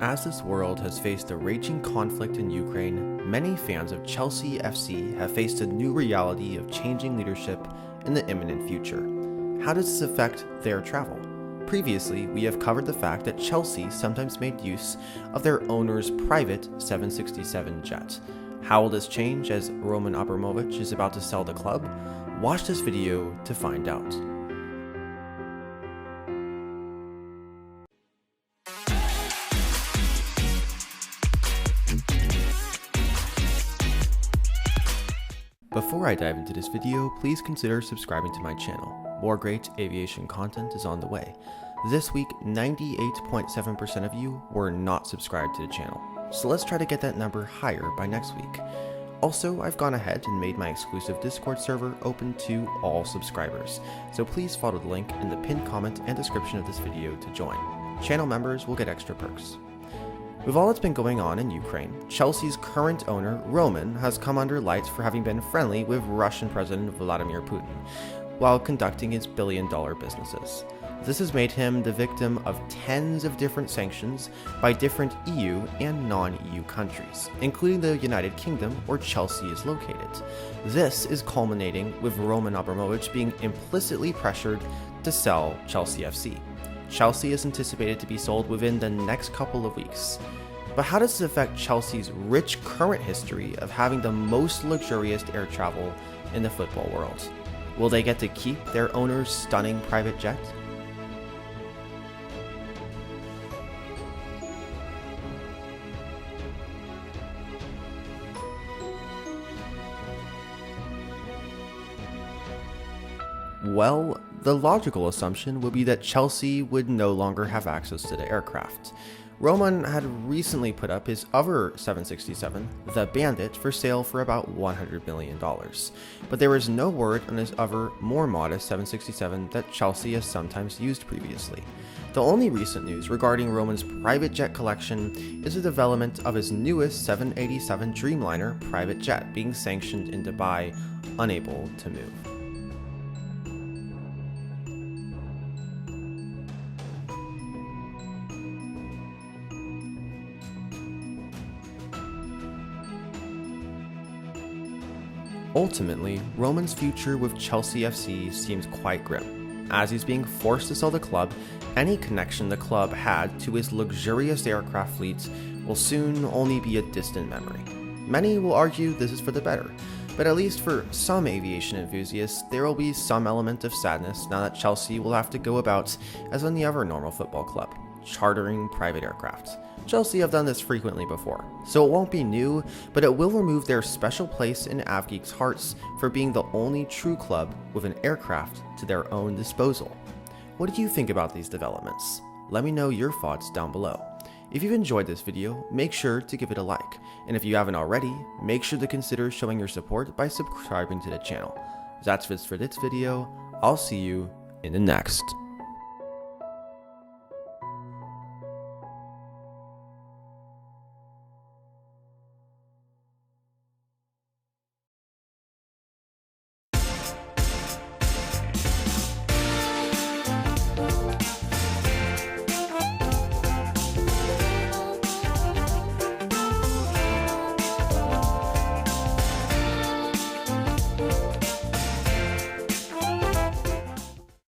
As this world has faced a raging conflict in Ukraine, many fans of Chelsea FC have faced a new reality of changing leadership in the imminent future. How does this affect their travel? Previously, we have covered the fact that Chelsea sometimes made use of their owner's private 767 jet. How will this change as Roman Abramovich is about to sell the club? Watch this video to find out. Before I dive into this video, please consider subscribing to my channel. More great aviation content is on the way. This week, 98.7% of you were not subscribed to the channel, so let's try to get that number higher by next week. Also, I've gone ahead and made my exclusive Discord server open to all subscribers, so please follow the link in the pinned comment and description of this video to join. Channel members will get extra perks. With all that's been going on in Ukraine, Chelsea's current owner, Roman, has come under lights for having been friendly with Russian President Vladimir Putin while conducting his billion-dollar businesses. This has made him the victim of tens of different sanctions by different EU and non-EU countries, including the United Kingdom, where Chelsea is located. This is culminating with Roman Abramovich being implicitly pressured to sell Chelsea FC. Chelsea is anticipated to be sold within the next couple of weeks. But how does this affect Chelsea's rich current history of having the most luxurious air travel in the football world? Will they get to keep their owner's stunning private jet? Well, the logical assumption would be that Chelsea would no longer have access to the aircraft. Roman had recently put up his other 767, the Bandit, for sale for about $100 million, but there was no word on his other, more modest 767 that Chelsea has sometimes used previously. The only recent news regarding Roman's private jet collection is the development of his newest 787 Dreamliner private jet being sanctioned in Dubai, unable to move. Ultimately, Roman's future with Chelsea FC seems quite grim. As he's being forced to sell the club, any connection the club had to his luxurious aircraft fleet will soon only be a distant memory. Many will argue this is for the better, but at least for some aviation enthusiasts, there will be some element of sadness now that Chelsea will have to go about as any other normal football club, chartering private aircraft. Chelsea have done this frequently before, so it won't be new, but it will remove their special place in AvGeeks' hearts for being the only true club with an aircraft to their own disposal. What do you think about these developments? Let me know your thoughts down below. If you've enjoyed this video, make sure to give it a like, and if you haven't already, make sure to consider showing your support by subscribing to the channel. That's it for this video. I'll see you in the next.